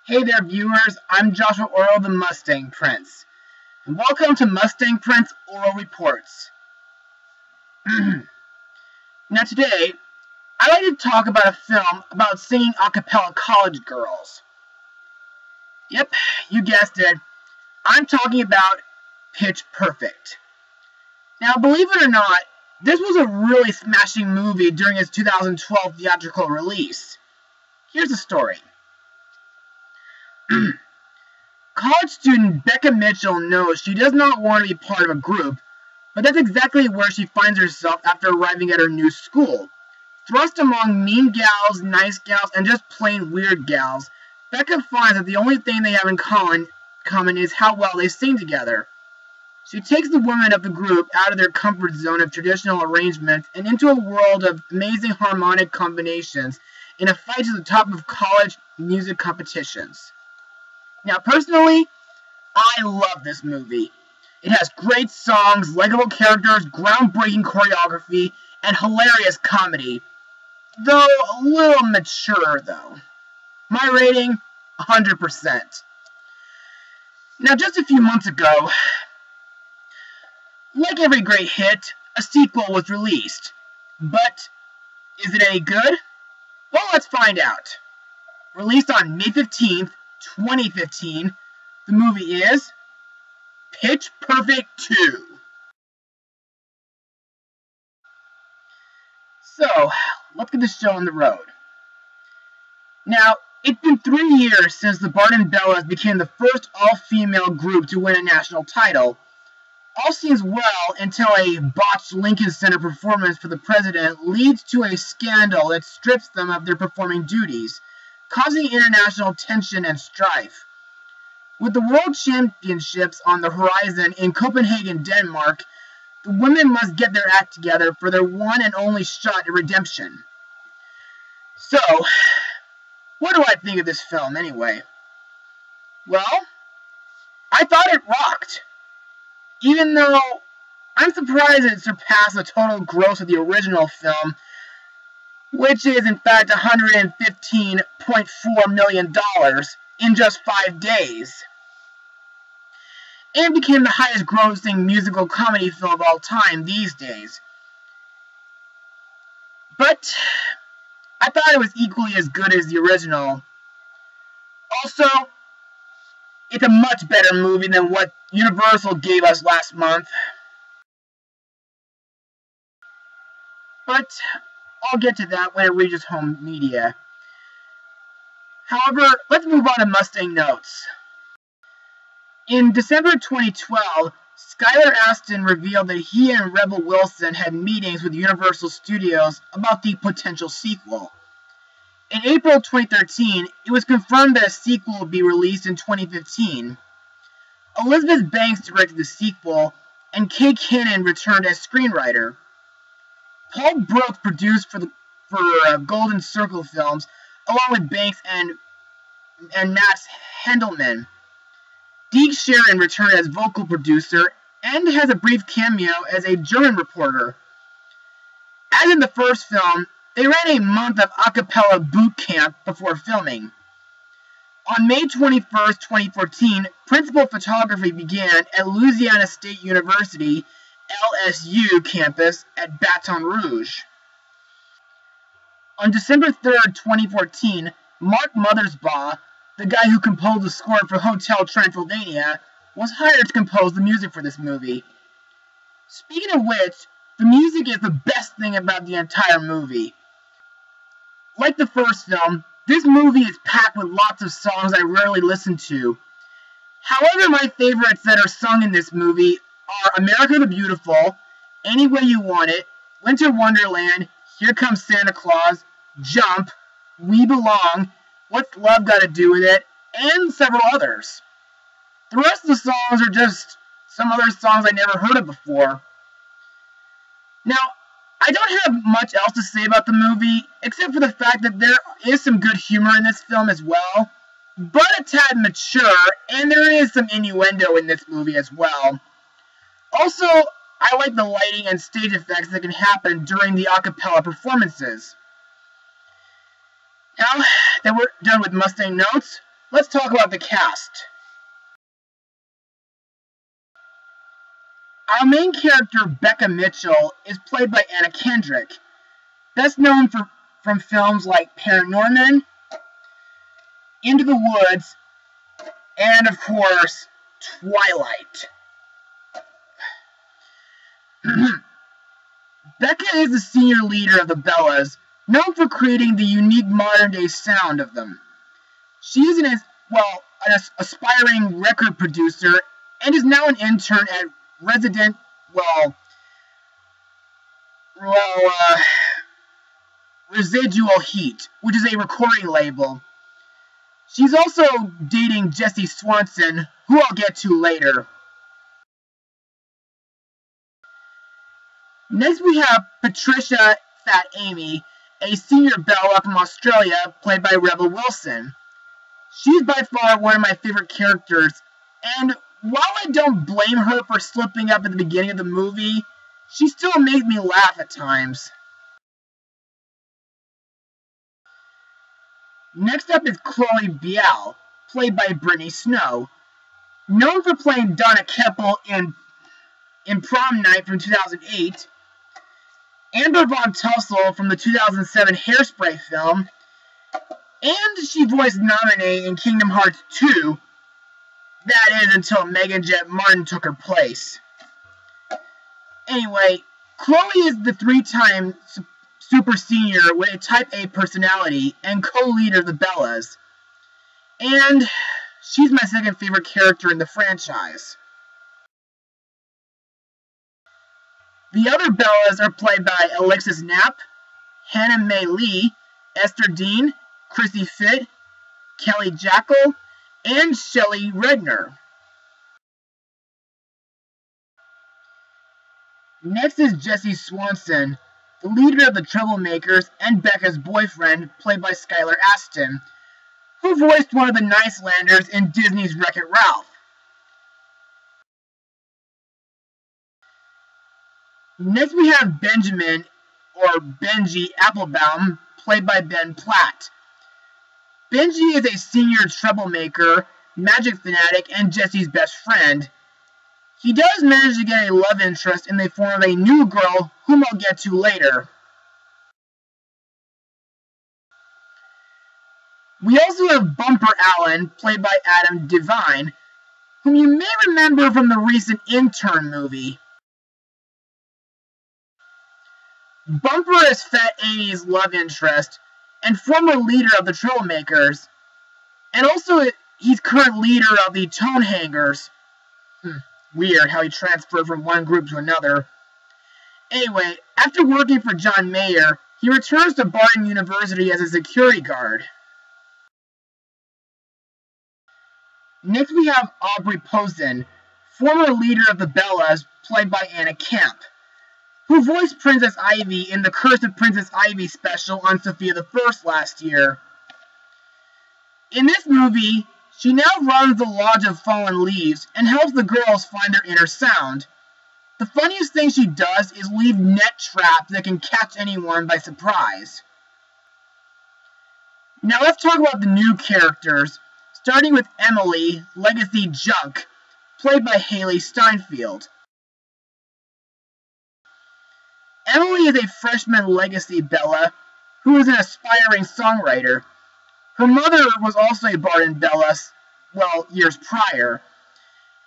Hey there viewers, I'm Joshua Orro, the Mustang Prince, and welcome to Mustang Prince Oral Reports. Now today, I'd like to talk about a film about singing a cappella college girls. Yep, you guessed it, I'm talking about Pitch Perfect. Now believe it or not, this was a really smashing movie during its 2012 theatrical release. Here's the story. College student Becca Mitchell knows she does not want to be part of a group, but that's exactly where she finds herself after arriving at her new school. Thrust among mean gals, nice gals, and just plain weird gals, Becca finds that the only thing they have in common is how well they sing together. She takes the women of the group out of their comfort zone of traditional arrangements and into a world of amazing harmonic combinations in a fight to the top of college music competitions. Now, personally, I love this movie. It has great songs, likable characters, groundbreaking choreography, and hilarious comedy. Though a little mature, though. My rating, 100%. Now, just a few months ago, like every great hit, a sequel was released. But, is it any good? Well, let's find out. Released on May 15th, 2015, the movie is Pitch Perfect 2. So, let's get this show on the road. Now, it's been 3 years since the Barden Bellas became the first all-female group to win a national title. All seems well until a botched Lincoln Center performance for the president leads to a scandal that strips them of their performing duties, causing international tension and strife. With the World Championships on the horizon in Copenhagen, Denmark, the women must get their act together for their one and only shot at redemption. So, what do I think of this film anyway? Well, I thought it rocked. Even though I'm surprised it surpassed the total gross of the original film, which is in fact $115.4 million in just 5 days, and became the highest grossing musical comedy film of all time these days. But I thought it was equally as good as the original. Also, it's a much better movie than what Universal gave us last month. But I'll get to that when it reaches home media. However, let's move on to Mustang notes. In December 2012, Skylar Astin revealed that he and Rebel Wilson had meetings with Universal Studios about the potential sequel. In April 2013, it was confirmed that a sequel would be released in 2015. Elizabeth Banks directed the sequel, and Kay Kinnan returned as screenwriter. Paul Brooks produced for Golden Circle Films, along with Banks and Max Hendelman. Deke Sharon returned as vocal producer, and has a brief cameo as a German reporter. As in the first film, they ran a month of a cappella boot camp before filming. On May 21st, 2014, principal photography began at Louisiana State University, LSU campus at Baton Rouge. On December 3rd, 2014, Mark Mothersbaugh, the guy who composed the score for Hotel Transylvania, was hired to compose the music for this movie. Speaking of which, the music is the best thing about the entire movie. Like the first film, this movie is packed with lots of songs I rarely listen to. However, my favorites that are sung in this movie are America the Beautiful, Any Way You Want It, Winter Wonderland, Here Comes Santa Claus, Jump, We Belong, What's Love Got to Do With It, and several others. The rest of the songs are just some other songs I never heard of before. Now, I don't have much else to say about the movie, except for the fact that there is some good humor in this film as well, but a tad mature, and there is some innuendo in this movie as well. Also, I like the lighting and stage effects that can happen during the a cappella performances. Now that we're done with Mustang notes, let's talk about the cast. Our main character, Becca Mitchell, is played by Anna Kendrick, best known from films like Paranorman, Into the Woods, and of course, Twilight. Becca is the senior leader of the Bellas, known for creating the unique modern-day sound of them. She is an aspiring record producer and is now an intern at Residual Heat, which is a recording label. She's also dating Jessie Swanson, who I'll get to later. Next we have Patricia Fat Amy, a senior Bella from Australia, played by Rebel Wilson. She's by far one of my favorite characters, and while I don't blame her for slipping up at the beginning of the movie, she still makes me laugh at times. Next up is Chloe Biel, played by Brittany Snow. Known for playing Donna Keppel in Prom Night from 2008, Amber Von Tussle from the 2007 Hairspray film, and she voiced Naminé in Kingdom Hearts 2, that is until Megan Jet Martin took her place. Anyway, Chloe is the three-time super senior with a type A personality and co-leader of the Bellas, and she's my second favorite character in the franchise. The other Bellas are played by Alexis Knapp, Hannah Mae Lee, Esther Dean, Chrissy Fitt, Kelly Jackal, and Shelley Redner. Next is Jessie Swanson, the leader of the Troublemakers and Becca's boyfriend, played by Skylar Astin, who voiced one of the Nicelanders in Disney's Wreck-It Ralph. Next we have Benjamin, or Benji Applebaum, played by Ben Platt. Benji is a senior troublemaker, magic fanatic, and Jessie's best friend. He does manage to get a love interest in the form of a new girl, whom I'll get to later. We also have Bumper Allen, played by Adam Devine, whom you may remember from the recent Intern movie. Bumper is Fat Amy's love interest and former leader of the Troublemakers, and also he's current leader of the Tonehangers. Weird how he transferred from one group to another. Anyway, after working for John Mayer, he returns to Barden University as a security guard. Next we have Aubrey Posen, former leader of the Bellas, played by Anna Camp, who voiced Princess Ivy in the Curse of Princess Ivy special on Sophia the First last year. In this movie, she now runs the Lodge of Fallen Leaves and helps the girls find their inner sound. The funniest thing she does is leave net traps that can catch anyone by surprise. Now let's talk about the new characters, starting with Emily, Legacy Junk, played by Haley Steinfeld. Emily is a freshman Legacy Bella who is an aspiring songwriter. Her mother was also a Barden Bellas, years prior.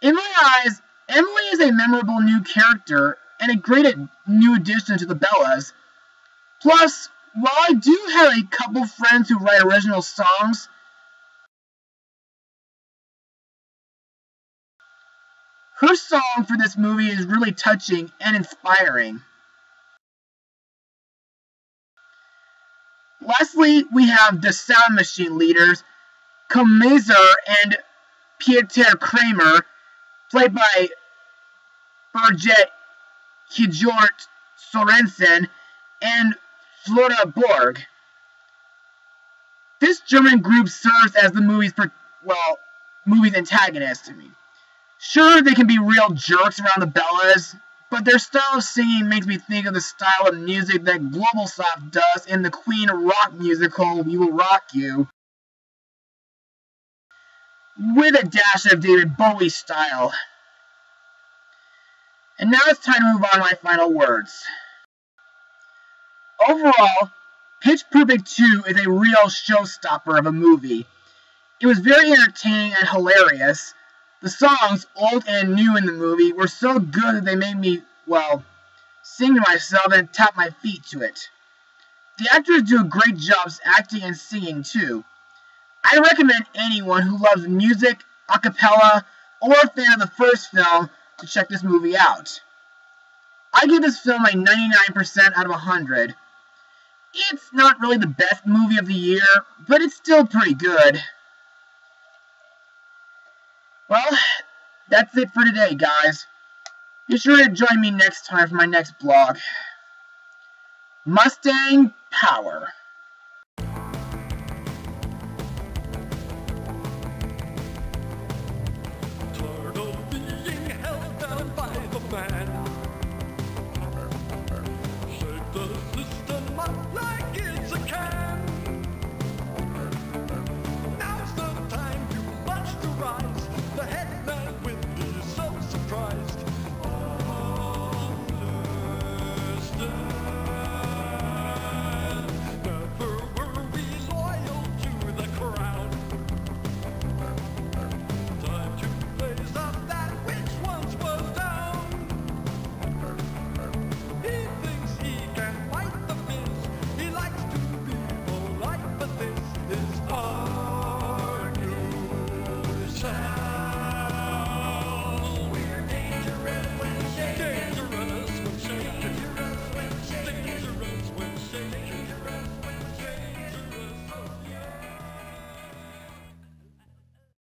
In my eyes, Emily is a memorable new character and a great new addition to the Bellas. Plus, while I do have a couple friends who write original songs, her song for this movie is really touching and inspiring. Lastly, we have the Sound Machine leaders, Komezer and Pieter Kramer, played by Birgit Hjort Sorensen and Flora Borg. This German group serves as the movie's antagonist. Sure, they can be real jerks around the Bellas, but their style of singing makes me think of the style of music that Global Soft does in the Queen rock musical We Will Rock You. with a dash of David Bowie style. And now it's time to move on to my final words. Overall, Pitch Perfect 2 is a real showstopper of a movie. It was very entertaining and hilarious. The songs, old and new in the movie, were so good that they made me, well, sing to myself and tap my feet to it. The actors do a great job acting and singing too. I recommend anyone who loves music, a cappella, or a fan of the first film to check this movie out. I give this film a 99% out of 100. It's not really the best movie of the year, but it's still pretty good. Well, that's it for today, guys. Be sure to join me next time for my next blog. Mustang Power.